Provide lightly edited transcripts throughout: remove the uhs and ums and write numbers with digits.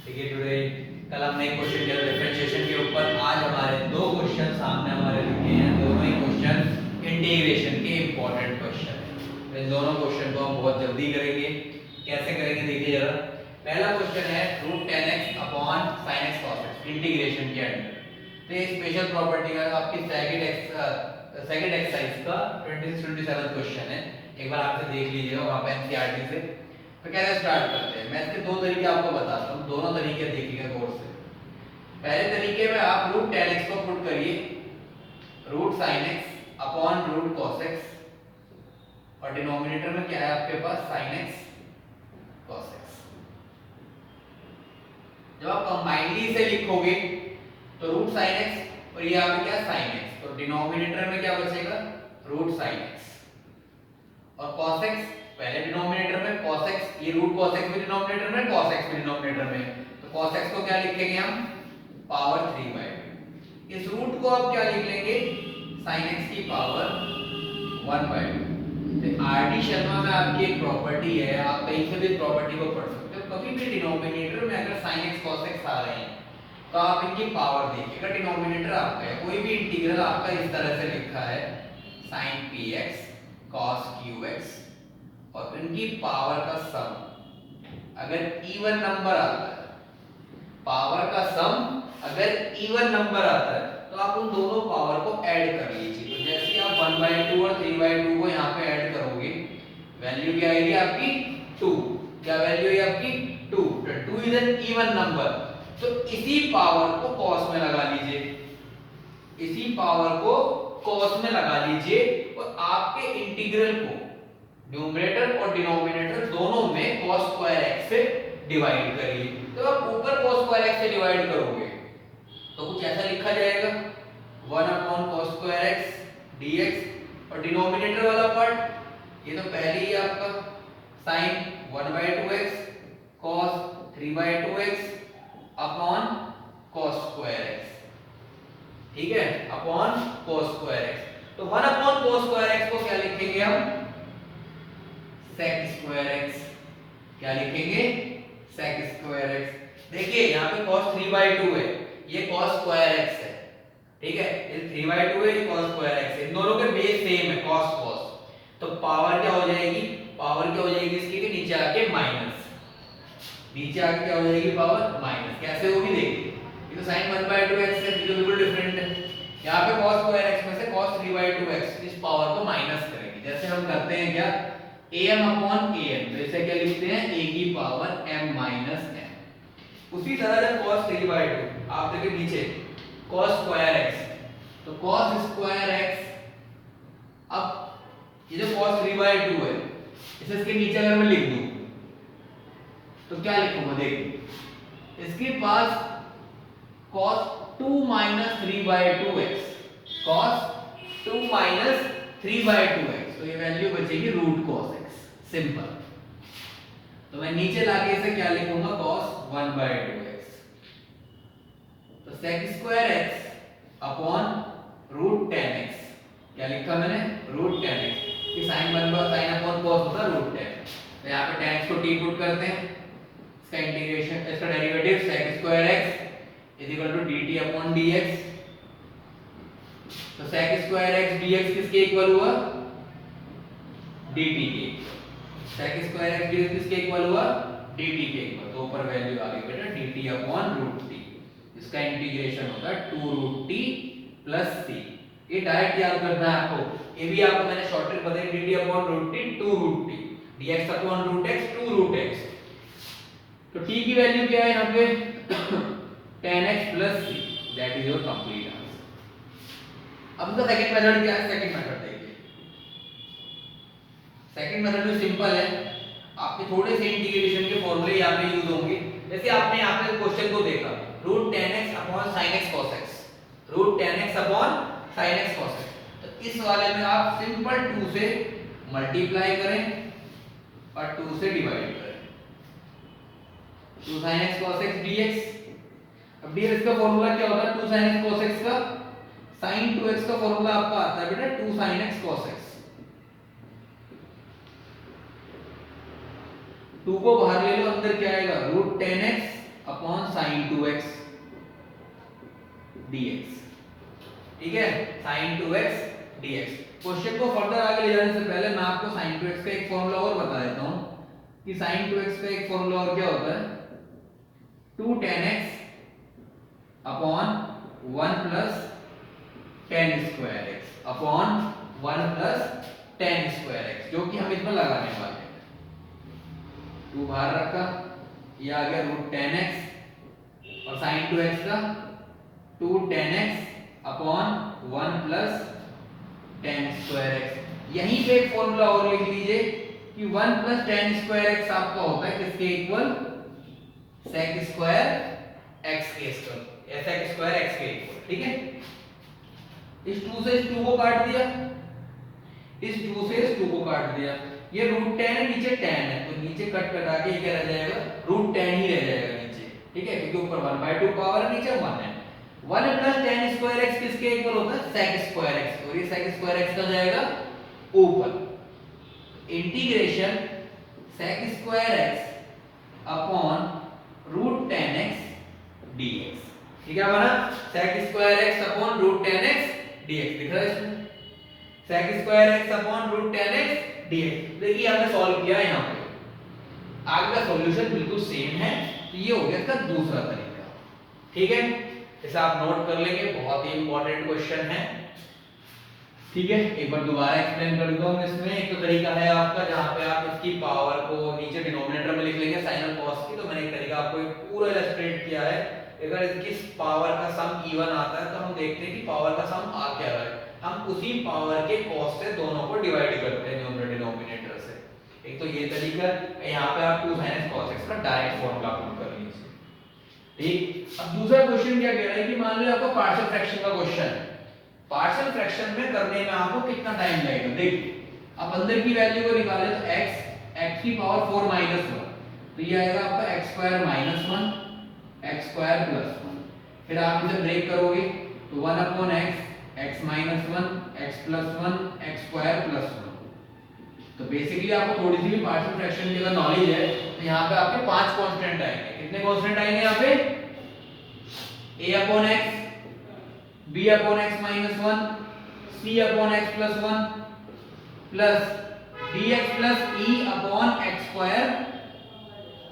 ठीक है टुडे कल हमने एक क्वेश्चन किया डिफरेंशिएशन के ऊपर। आज हमारे दो क्वेश्चन सामने हमारे लिखे हैं, दोनों ही क्वेश्चन इंटीग्रेशन के इंपॉर्टेंट क्वेश्चन हैं। इन दोनों क्वेश्चन को हम बहुत जल्दी करेंगे। कैसे करेंगे देखिए जरा। पहला क्वेश्चन है √10x upon sin x cos x integration के अंदर। तो ये स्पेशल प्रॉपर्टी है आपकी सेकंड एक्सरसाइज का 27 क्वेश्चन है। एक बार आपसे देख लीजिएगा वहां पे एनसीईआरटी से। तो कैसे स्टार्ट करते हैं, मैं इसके दो तरीके आपको बताता हूँ, दोनों तरीके देखिएगा गौर से। पहले तरीके में आप √10x को पुट करिए √sin x upon √cos x और डिनोमिनेटर में क्या है आपके पास sin x cos x। जब आप कंबाइनली से लिखोगे तो √sin x और ये आपका क्या sin x, तो डिनोमिनेटर में क्या बचेगा √sin x और cos x पहले डिनोमिनेटर में cos x, ये √cos x भी डिनोमिनेटर में, cos x भी डिनोमिनेटर में, तो cos x को क्या लिखेंगे हम पावर 3/2। इस रूट को आप क्या लिख लेंगे sin x की पावर 1/2। तो आरडी शर्मा में आपकी एक प्रॉपर्टी है, आप कहीं से भी प्रॉपर्टी को पढ़ सकते हो। कभी भी डिनोमिनेटर में अगर sin x cos x आ रहे हैं तो आप इनकी पावर देखिएगा। डिनोमिनेटर आपका है, कोई भी इंटीग्रल आपका इस तरह से लिखा है sin px cos qx और इनकी पावर का सम अगर इवन नंबर आता है, पावर का सम अगर इवन नंबर आता है तो आप उन दोनों पावर को ऐड कर लीजिए। तो जैसे आप 1/2 और 3/2 को यहाँ पे ऐड करोगे, वैल्यू क्या आएगी आपकी 2। क्या वैल्यू है आपकी 2। 2 इज एन इवन नंबर, तो इसी पावर को cos में लगा लीजिए, इसी पावर को cos में लगा लीजिए और आपके इंटीग्रल को न्यूमरेटर और डिनोमिनेटर दोनों में cos स्क्वायर x से डिवाइड करिए। तो आप ऊपर cos स्क्वायर x से डिवाइड करोगे तो कुछ ऐसा लिखा जाएगा 1/cos स्क्वायर x dx और डिनोमिनेटर वाला पार्ट ये तो पहले ही आपका sin 1/2x cos 3/2x upon cos square x, ठीक है, अपॉन cos स्क्वायर x। तो 1/cos स्क्वायर x को क्या लिखेंगे हम sec स्क्वायर x। क्या लिखेंगे sec स्क्वायर x। देखिए यहाँ पे cos 3/2 है, ये cos स्क्वायर x है, ठीक है, ये 3/2 है, ये cos स्क्वायर x है। इन दोनों के बेस सेम है cos cos, तो पावर क्या हो जाएगी, पावर क्या हो जाएगी इसकी कि नीचे आके माइनस, नीचे आके क्या हो जाएगी पावर माइनस। कैसे होगी देखिए, ये तो sin 1/2x है, ये तो बिल्कुल डिफरेंट है। यहाँ पे cos स्क्वायर x में से cos 3/2x इस पावर को माइनस करेंगे। जैसे हम करते हैं क्या am अपॉन an, तो इसे क्या लिखते हैं a की पावर m माइनस n। उसी तरह जब cos 3/2 आप देखिए नीचे cos स्क्वायर x, तो cos स्क्वायर x, अब ये जो cos 3/2 है इसे इसके नीचे अगर मैं लिख दूं तो क्या लिखूंगा देखिए, इसके पास cos 2 - 3/2x, cos 2 - 3/2x, तो ये वैल्यू बचेगी √cos x, सिंपल। तो मैं नीचे लाके इसे क्या लिखूंगा cos 1/2x, तो sec square x upon √10x, क्या लिखा मैंने √10x, कि sin 1 sin अपॉन cos होता है √10। तो यहाँ पे 10x को t पुट करते हैं, इसका इंटीग्रेशन, इसका derivative sec square x is equal to dt upon dx। तो sec स्क्वायर x dx किसके इक्वल हुआ dt के, sec स्क्वायर x dx किसके इक्वल हुआ dt के इक्वल, तो ऊपर वैल्यू आ गई बेटा dt अपॉन √t। इसका इंटीग्रेशन होता है 2√t प्लस c। ये डायरेक्ट याद करना है आपको, ये भी आपको मैंने शॉर्टकट बताई, dt upon √t 2√t dx upon √x 2√x। तो t की वैल्यू क्या है यहाँ पे 10x plus c, that is your complete answer। अब तो सेकंड मेथड क्या है, सेकंड मेथड देखिए। सेकंड मेथड भी सिंपल है, आपके थोड़े से इंटीग्रेशन के फॉर्मूले यहाँ पे यूज होंगे। जैसे आपने यहाँ पे क्वेश्चन को देखा √10x upon sin x cos x, √10x upon sin x cos x, तो इस वाले में आप सिंपल 2 से मल्टीप्लाई करें और 2 से डिवाइड करें, 2 sin x cos x dx। अब dx का फॉर्मूला क्या होता है 2 sin x cos x का, sin 2x का फॉर्मूला आपका आता है बेटा 2 sin x cos x। 2 को बाहर ले लो, अंदर क्या आएगा √10x upon sin 2x dx, ठीक है, sin 2x dx। क्वेश्चन को फर्दर आगे ले जाने से पहले मैं आपको sin 2x का एक फॉर्मूला और बता देता हूं कि sin 2x का एक फॉर्मूला और क्या होता है, 2 tan x upon 1 plus tan square x upon 1 plus tan square x, जो कि हम इसमें लगाने वाले हैं। 2 बाहर रखा, ये आ गया रूट tan x और sin 2x का 2 tan x upon 1 plus tan square x। यहीं पे एक फॉर्मूला और लिख लीजिए कि 1 प्लस tan स्क्वायर x आपका होता है किसके इक्वल, sec स्क्वायर x के इक्वल, sec स्क्वायर x के इक्वल, ठीक है। इस 2 से इस 2 को काट दिया, इस 2 से इस 2 को काट दिया, ये रूट tan है, नीचे tan है, तो नीचे कट कटा के ये क्या रह जाएगा, रूट tan ही रह जाएगा नीचे, ठीक है, क्योंकि ऊपर 1/2 पावर है, नीचे 1 है। 1 प्लस tan स्क्वायर x किसके इक्वल होता है, sec स्क्वायर x, और ये sec स्क्वायर x का जाएगा ऊपर। Integration sec square x upon root tan x dx, ठीक है बना, sec square x upon root tan x dx दिख रहा है इसमें, sec square x upon root tan x dx। देखिए हमने सॉल्व किया यहां पे, आगे का सॉल्यूशन बिल्कुल सेम है, तो ये हो गया इसका दूसरा तरीका, ठीक है। इसे आप नोट कर लेंगे, बहुत ही इंपॉर्टेंट क्वेश्चन है, ठीक है। एक बार दोबारा एक्सप्लेन कर दूं इसमें। एक तो तरीका है आपका जहां पे आप इसकी पावर को नीचे डिनोमिनेटर में लिख लेंगे sin और cos की, तो मैंने एक तरीका आपको पूरा इलस्ट्रेट किया है। अगर इसकी पावर का सम इवन आता है तो हम देखते हैं कि पावर का सम आ क्या रहा है, हम उसी पावर के cos से दोनों को डिवाइड करते हैं न्यूमरेटर डिनोमिनेटर से। एक तो ये तरीका, यहाँ पे आप 2 sin cos x का डायरेक्ट फॉर्मूला पुट कर लीजिए, ठीक। अब दूसरा क्वेश्चन क्या कह रहा है कि मान लो आपका पार्शियल फ्रैक्शन का क्वेश्चन है, पार्शियल फ्रैक्शन में करने में आपको कितना टाइम लगेगा, देखिए आप अंदर की वैल्यू को निकाले तो x की पावर 4 माइनस 1, तो ये आएगा आपका x square minus 1 x square plus 1, फिर आप इसे ब्रेक करोगे तो 1 upon x minus 1 x plus 1 x square plus 1। तो बेसिकली आपको थोड़ी सी भी पार्शियल फ्रैक्शन की अगर नॉलेज है तो यहाँ पे आपके 5 कांस्टेंट आएंगे। कितने कांस्टेंट आएंगे यहाँ पे, a upon x, b upon x minus 1, c upon x plus 1 plus dx plus e upon x square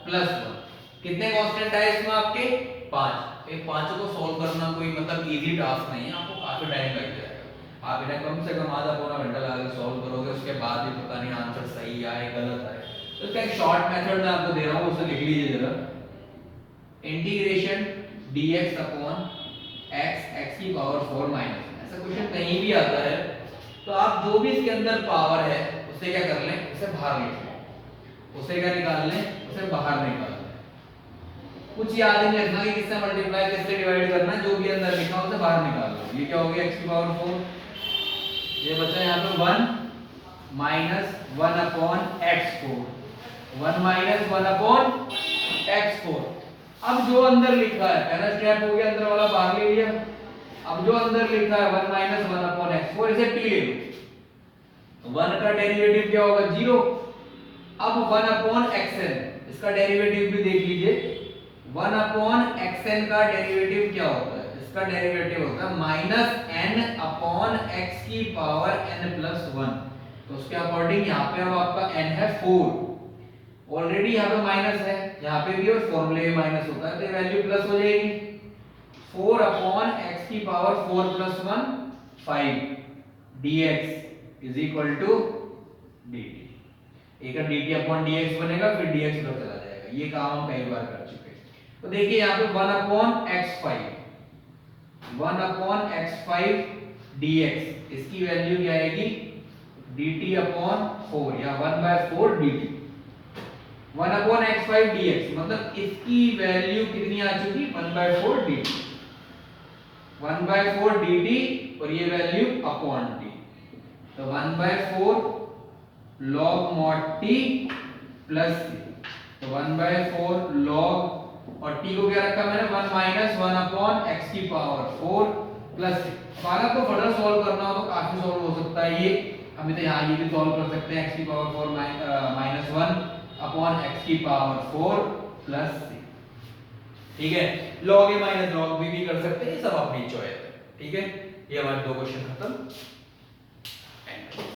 plus 1। कितने कांस्टेंट आए इसमें आपके, 5। इन पांचों को सॉल्व करना कोई मतलब इजी टास्क नहीं है, आपको काफी टाइम लग जाएगा। आप इन्हें कम से कम आधा पौना घंटा लगा के सॉल्व करोगे, उसके बाद भी पता नहीं आंसर सही आए गलत आए। तो इसका एक शॉर्ट मेथड मैं आपको दे रहा हूँ, उसे लिख लीजिए जरा, इंटीग्रेशन dx अपॉन x की पावर 4 माइनस। ऐसा क्वेश्चन कहीं भी आता है तो आप जो भी इसके अंदर पावर है उसे क्या कर लें, उसे बाहर निकाल लें, उसे क्या निकाल लें, उसे बाहर निकाल लें। कुछ याद नहीं रखना कि किससे मल्टीप्लाई किससे डिवाइड करना, जो भी अंदर लिखा उसे बाहर निकाल लो। ये क्या हो गया, x की पावर 4, ये बचा यहाँ पे 1 minus 1 upon x4, 1 minus 1 upon x4। अब जो अंदर लिखा है, पहला स्टेप हो गया, अंदर वाला बाहर ले लिया। अब जो अंदर लिखा है 1 माइनस 1 अपॉन x4, इसे t ले लो, 1 का डेरिवेटिव क्या होगा, 0। अब 1 अपॉन xn, इसका डेरिवेटिव भी देख लीजिए, 1 अपॉन xn का डेरिवेटिव क्या होता है, इसका डेरिवेटिव होता है माइनस n अपॉन x की पावर n प्लस 1। तो उसके अकॉर्डिंग यहाँ पे अब आपका n है 4, ऑलरेडी यहाँ पे माइनस है, यहाँ पे भी, और फॉर्मूले में माइनस होता है तो ये वैल्यू प्लस हो जाएगी। 4 अपॉन x की power 4 plus 1 5 dx is equal to dt। एक dt अपॉन dx बनेगा, फिर dx उधर चला जाएगा। ये काम हम कई बार कर चुके हैं। तो देखिए यहाँ पे 1 upon x5, 1 upon x5 dx, इसकी वैल्यू क्या आएगी, dt अपॉन 4 या 1/4 dt। 1 अपॉन x5 dx मतलब इसकी वैल्यू कितनी आ चुकी, 1/4 dt, 1/4 dt, और ये वैल्यू अपॉन t, तो 1/4 log mod t plus c, तो 1/4 log, और t को क्या रखा मैंने, 1 माइनस 1 अपॉन x की पावर 4 प्लस c। अगर आपको फर्दर सॉल्व करना हो तो काफी सॉल्व हो सकता है ये, हम तो यहाँ ये भी सॉल्व कर सकते हैं, x की पावर 4 माइनस 1 अपॉन x की पावर 4 प्लस c। ठीक है, log a minus log b भी कर सकते हैं, ये सब अपनी चॉइस है। ठीक है, ये हमारे दो क्वेश्चन खत्म।